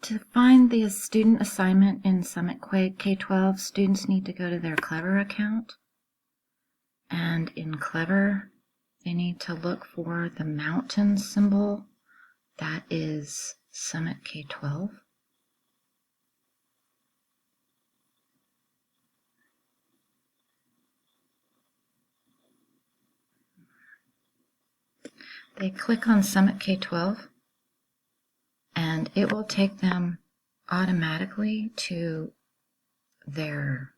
To find the student assignment in Summit K12, students need to go to their Clever account. And in Clever, they need to look for the mountain symbol. That is Summit K12. They click on Summit K12, and it will take them automatically to their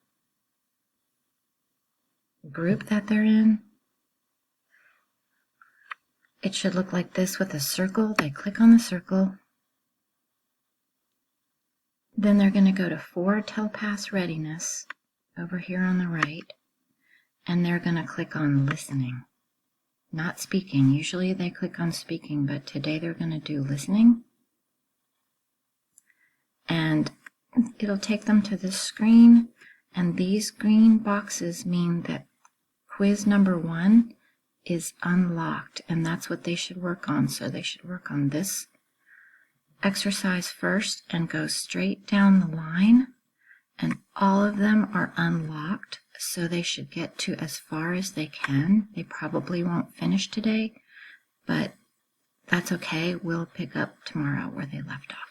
group that they're in. It should look like this with a circle. They click on the circle. Then they're going to go to For Telepass Readiness over here on the right, and they're going to click on Listening. Not speaking. Usually they click on speaking, but today they're going to do listening. And it'll take them to this screen, and these green boxes mean that quiz number 1 is unlocked, and that's what they should work on. So they should work on this exercise first and go straight down the line, and all of them are unlocked. So they should get to as far as they can. They probably won't finish today, but that's okay. We'll pick up tomorrow where they left off.